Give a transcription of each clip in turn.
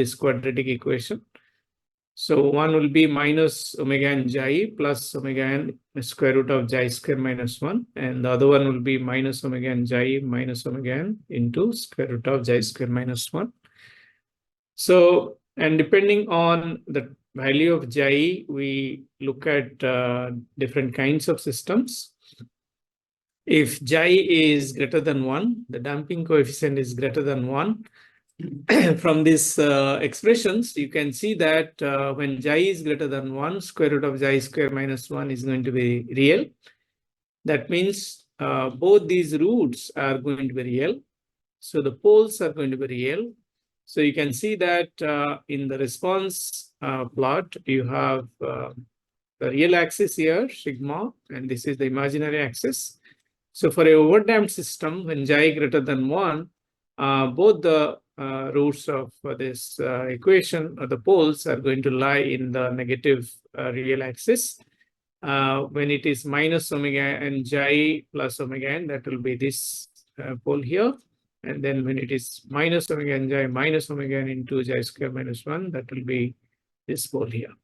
this quadratic equation. So one will be minus omega n xi plus omega n square root of xi square minus 1. And the other one will be minus omega n xi minus omega n into square root of xi square minus 1. So, and depending on the value of xi, we look at different kinds of systems. If xi is greater than 1, the damping coefficient is greater than 1. From these expressions, you can see that when xi is greater than 1, square root of xi square minus 1 is going to be real. That means both these roots are going to be real. So the poles are going to be real. So you can see that in the response plot, you have the real axis here, sigma, and this is the imaginary axis. So for a overdamped system, when xi greater than 1, both the roots of this equation or the poles are going to lie in the negative real axis. When it is minus omega n xi plus omega n, that will be this pole here. And then when it is minus omega n xi minus omega n into xi square minus 1, that will be this pole here.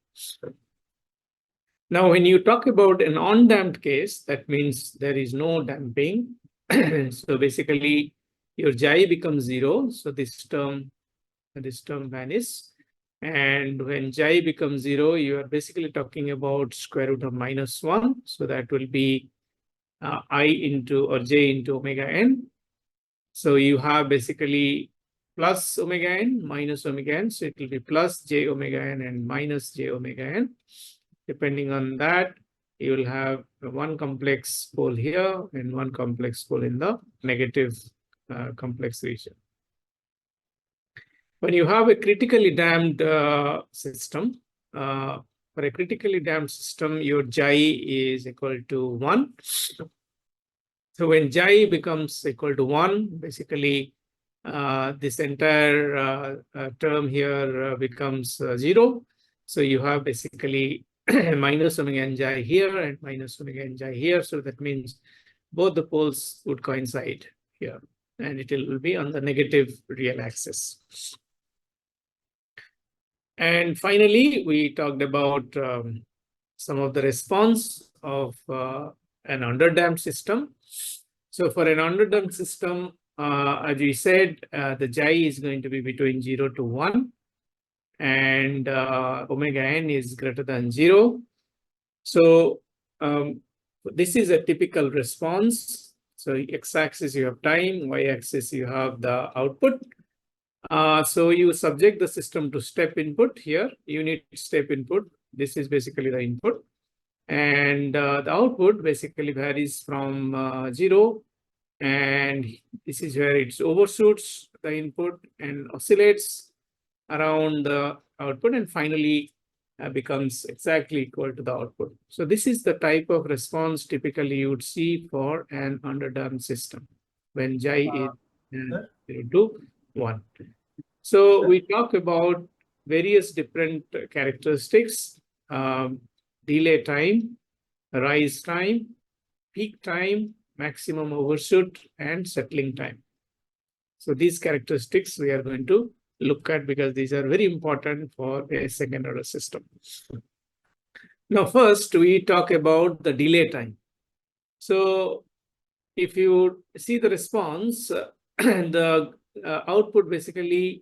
Now, when you talk about an on-damped case, that means there is no damping. So basically, your xi becomes 0. So this term vanishes. And when xi becomes 0, you are basically talking about square root of minus 1. So that will be I into or j into omega n. So you have basically plus omega n minus omega n. So it will be plus j omega n and minus j omega n. Depending on that, you will have one complex pole here and one complex pole in the negative complex region. When you have a critically damped system, for a critically damped system, your xi is equal to 1. So when xi becomes equal to 1, basically this entire term here becomes 0. So you have basically minus omega n xi here and minus omega n xi here. So that means both the poles would coincide here, and it will be on the negative real axis. And finally, we talked about some of the response of an underdamped system. So for an underdamped system, as we said, the xi is going to be between 0 to 1. And omega n is greater than 0. So this is a typical response. So x-axis you have time, y-axis you have the output. So you subject the system to step input here, unit step input. This is basically the input. And the output basically varies from 0. And this is where it overshoots the input and oscillates around the output and finally becomes exactly equal to the output. So this is the type of response typically you would see for an underdamped system when xi is 0 to 1. So we talk about various different characteristics, delay time, rise time, peak time, maximum overshoot, and settling time. So these characteristics we are going to look at because these are very important for a second order system. Now, first we talk about the delay time. So if you see the response, the output basically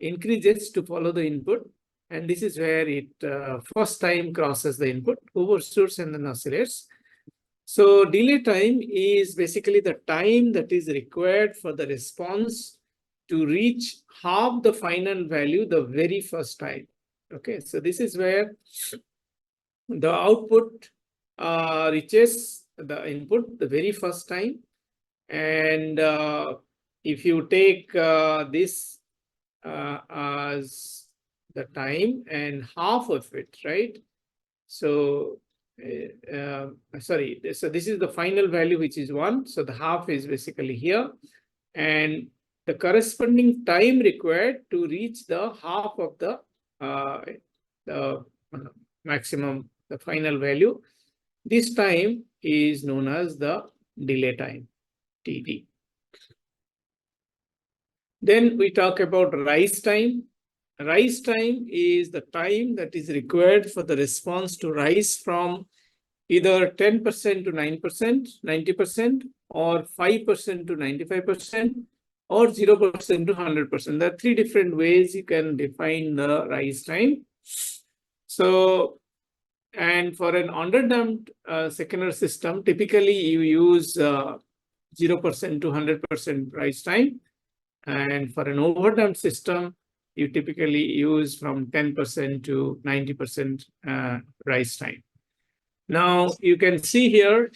increases to follow the input. And this is where it first time crosses the input, overshoots and then oscillates. So delay time is basically the time that is required for the response to reach half the final value the very first time. Okay, so this is where the output reaches the input the very first time. And if you take this as the time and half of it, right? So, sorry, so this is the final value, which is 1. So the half is basically here. And the corresponding time required to reach the half of the maximum, the final value. This time is known as the delay time, TD. Then we talk about rise time. rise time is the time that is required for the response to rise from either 10% to 9%, 90%, or 5% to 95%, or 0% to 100%. There are three different ways you can define the rise time. So, and for an underdamped second-order system, typically you use 0% to 100% rise time. And for an overdamped system, you typically use from 10% to 90% rise time. Now you can see here,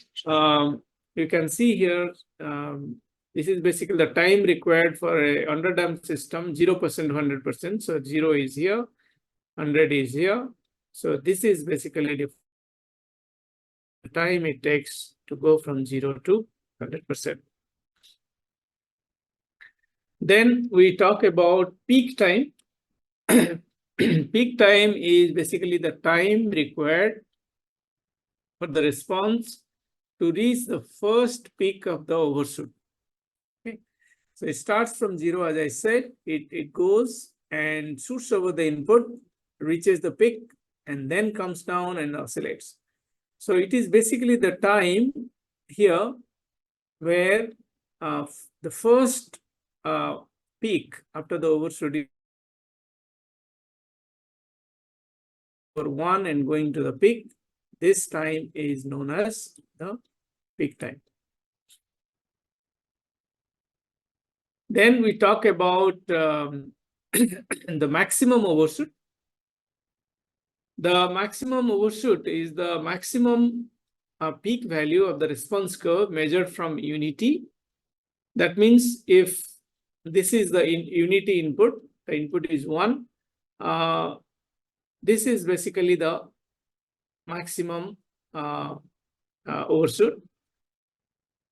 this is basically the time required for a underdamped system, 0% to 100%. So 0 is here, 100 is here. So this is basically the time it takes to go from 0 to 100%. Then we talk about peak time. Peak time is basically the time required for the response to reach the first peak of the overshoot. Okay. So it starts from 0, as I said, it goes and shoots over the input, reaches the peak, and then comes down and oscillates. So it is basically the time here where the first peak after the overshoot is for 1 and going to the peak. This time is known as the peak time. Then we talk about the maximum overshoot. The maximum overshoot is the maximum peak value of the response curve measured from unity. That means if this is the unity input, the input is 1. This is basically the maximum overshoot.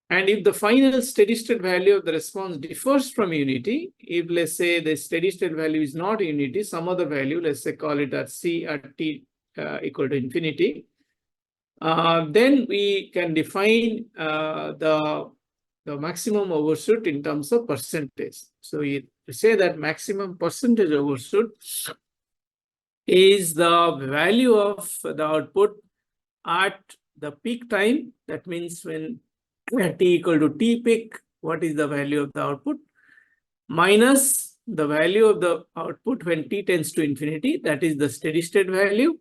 And if the final steady state value of the response differs from unity, if let's say the steady state value is not unity, some other value, let's say call it at C at T equal to infinity, then we can define the maximum overshoot in terms of percentage. So we say that maximum percentage overshoot is the value of the output at the peak time. That means when T equal to T peak, what is the value of the output? Minus the value of the output when T tends to infinity, that is the steady state value,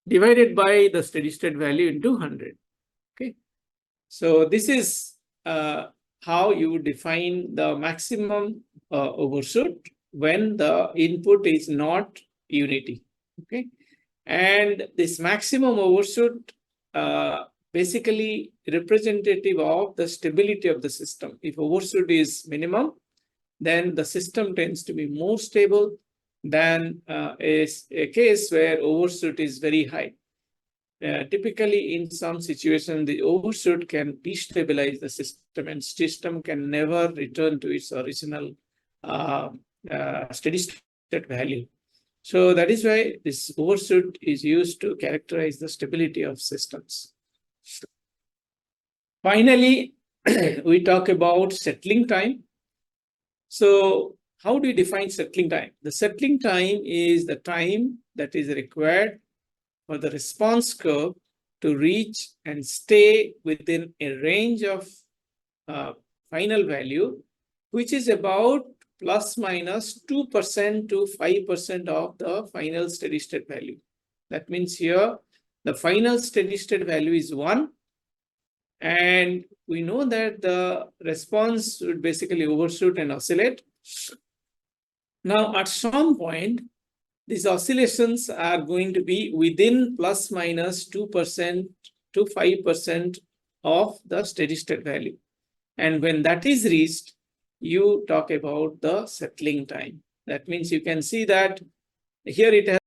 divided by the steady state value into 100. Okay. So this is how you define the maximum overshoot when the input is not unity. Okay. And this maximum overshoot basically representative of the stability of the system. If overshoot is minimum, then the system tends to be more stable than a case where overshoot is very high. Typically, in some situations, the overshoot can destabilize the system, and system can never return to its original steady state value. So that is why this overshoot is used to characterize the stability of systems. Finally, we talk about settling time. So how do we define settling time? The settling time is the time that is required for the response curve to reach and stay within a range of final value, which is about plus minus 2% to 5% of the final steady state value. That means here the final steady state value is 1. And we know that the response would basically overshoot and oscillate. Now, at some point, these oscillations are going to be within plus minus 2% to 5% of the steady state value. And when that is reached, you talk about the settling time. That means you can see that here it has